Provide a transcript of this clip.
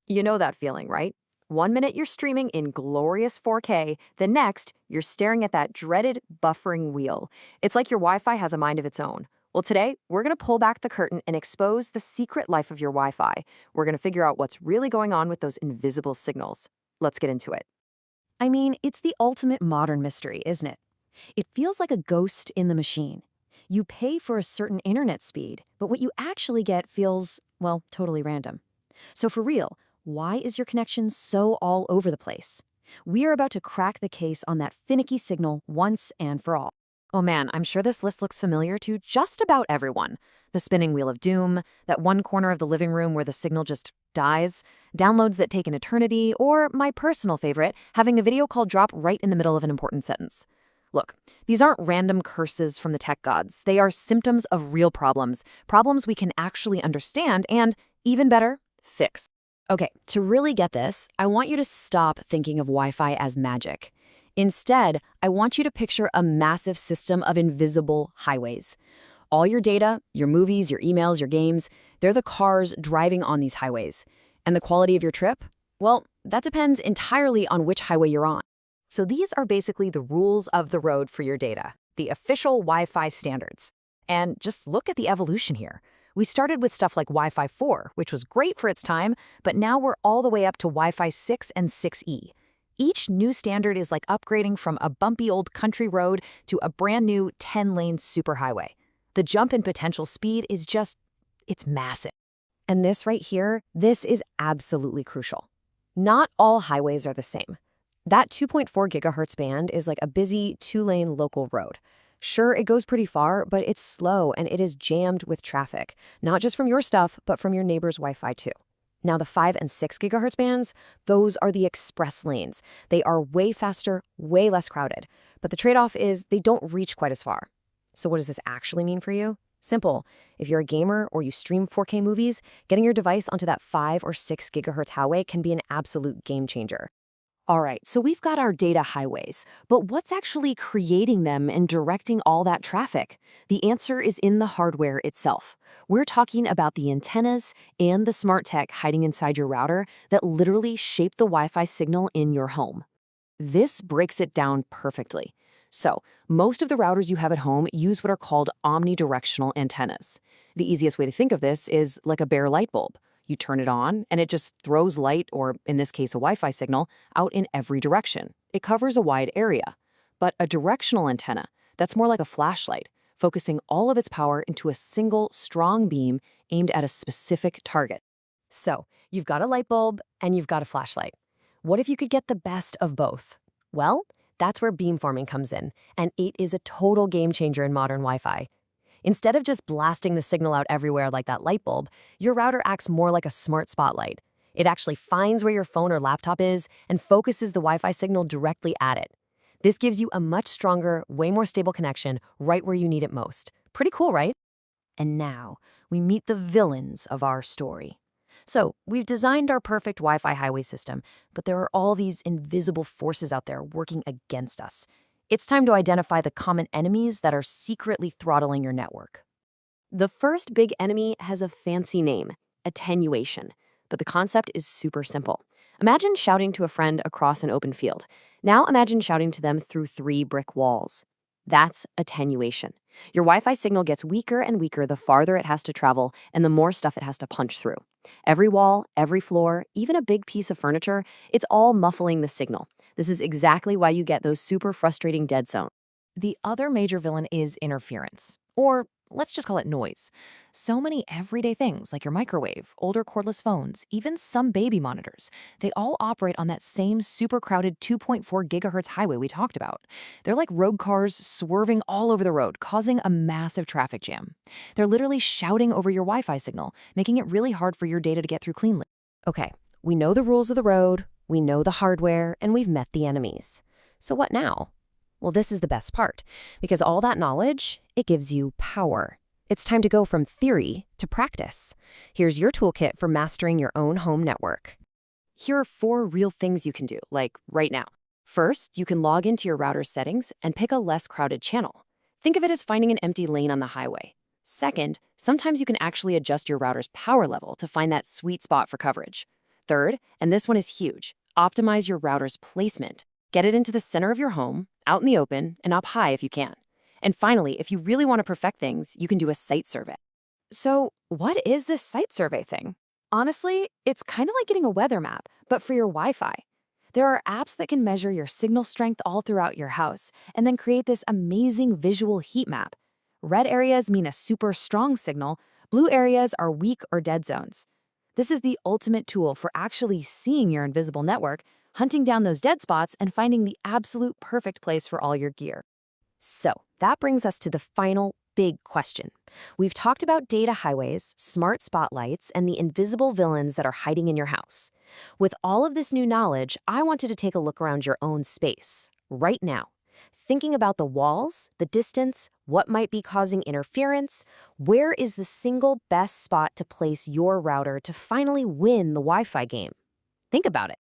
You know that feeling, right? One minute you're streaming in glorious 4K, the next, you're staring at that dreaded buffering wheel. It's like your Wi Fi has a mind of its own. Well, today, we're going to pull back the curtain and expose the secret life of your Wi Fi. We're going to figure out what's really going on with those invisible signals. Let's get into it. I mean, it's the ultimate modern mystery, isn't it? It feels like a ghost in the machine. You pay for a certain internet speed, but what you actually get feels, well, totally random. So for real, why is your connection so all over the place? We are about to crack the case on that finicky signal once and for all. Oh man, I'm sure this list looks familiar to just about everyone. The spinning wheel of doom, that one corner of the living room where the signal just dies, downloads that take an eternity, or my personal favorite, having a video call drop right in the middle of an important sentence. Look, these aren't random curses from the tech gods. They are symptoms of real problems, problems we can actually understand and, even better, fix. Okay, to really get this, I want you to stop thinking of Wi-Fi as magic. Instead, I want you to picture a massive system of invisible highways. All your data, your movies, your emails, your games, they're the cars driving on these highways. And the quality of your trip? Well, that depends entirely on which highway you're on. So these are basically the rules of the road for your data, the official Wi-Fi standards. And just look at the evolution here. We started with stuff like Wi-Fi 4, which was great for its time, but now we're all the way up to Wi-Fi 6 and 6E. Each new standard is like upgrading from a bumpy old country road to a brand new 10-lane superhighway. The jump in potential speed is it's massive. And this right here, this is absolutely crucial. Not all highways are the same. That 2.4 gigahertz band is like a busy 2-lane local road. Sure, it goes pretty far, but it's slow and it is jammed with traffic, not just from your stuff, but from your neighbor's Wi-Fi too. Now the 5 and 6 gigahertz bands, those are the express lanes. They are way faster, way less crowded. But the trade-off is they don't reach quite as far. So what does this actually mean for you? Simple. If you're a gamer or you stream 4K movies, getting your device onto that 5 or 6 gigahertz highway can be an absolute game changer. All right, so we've got our data highways, but what's actually creating them and directing all that traffic? The answer is in the hardware itself. We're talking about the antennas and the smart tech hiding inside your router that literally shape the Wi-Fi signal in your home. This breaks it down perfectly. So, most of the routers you have at home use what are called omnidirectional antennas. The easiest way to think of this is like a bare light bulb. You turn it on, and it just throws light, or in this case a Wi-Fi signal, out in every direction. It covers a wide area. But a directional antenna, that's more like a flashlight, focusing all of its power into a single, strong beam aimed at a specific target. So, you've got a light bulb, and you've got a flashlight. What if you could get the best of both? Well, that's where beamforming comes in, and it is a total game changer in modern Wi-Fi. Instead of just blasting the signal out everywhere like that light bulb, your router acts more like a smart spotlight. It actually finds where your phone or laptop is and focuses the Wi-Fi signal directly at it. This gives you a much stronger, way more stable connection right where you need it most. Pretty cool, right? And now, we meet the villains of our story. So, we've designed our perfect Wi-Fi highway system, but there are all these invisible forces out there working against us. It's time to identify the common enemies that are secretly throttling your network. The first big enemy has a fancy name, attenuation, but the concept is super simple. Imagine shouting to a friend across an open field. Now imagine shouting to them through 3 brick walls. That's attenuation. Your Wi-Fi signal gets weaker and weaker the farther it has to travel and the more stuff it has to punch through. Every wall, every floor, even a big piece of furniture, it's all muffling the signal. This is exactly why you get those super frustrating dead zones. The other major villain is interference, or let's just call it noise. So many everyday things like your microwave, older cordless phones, even some baby monitors, they all operate on that same super crowded 2.4 gigahertz highway we talked about. They're like rogue cars swerving all over the road, causing a massive traffic jam. They're literally shouting over your Wi-Fi signal, making it really hard for your data to get through cleanly. Okay, we know the rules of the road, we know the hardware, and we've met the enemies. So what now? Well, this is the best part, because all that knowledge, it gives you power. It's time to go from theory to practice. Here's your toolkit for mastering your own home network. Here are 4 real things you can do, like right now. First, you can log into your router's settings and pick a less crowded channel. Think of it as finding an empty lane on the highway. Second, sometimes you can actually adjust your router's power level to find that sweet spot for coverage. Third, and this one is huge, optimize your router's placement. Get it into the center of your home, out in the open, and up high if you can. And finally, if you really want to perfect things, you can do a site survey. So, what is this site survey thing? Honestly, it's kind of like getting a weather map, but for your Wi-Fi. There are apps that can measure your signal strength all throughout your house and then create this amazing visual heat map. Red areas mean a super strong signal, blue areas are weak or dead zones. This is the ultimate tool for actually seeing your invisible network, hunting down those dead spots, and finding the absolute perfect place for all your gear. So, that brings us to the final big question. We've talked about data highways, smart spotlights, and the invisible villains that are hiding in your house. With all of this new knowledge, I wanted to take a look around your own space, right now. Thinking about the walls, the distance, what might be causing interference, where is the single best spot to place your router to finally win the Wi-Fi game? Think about it.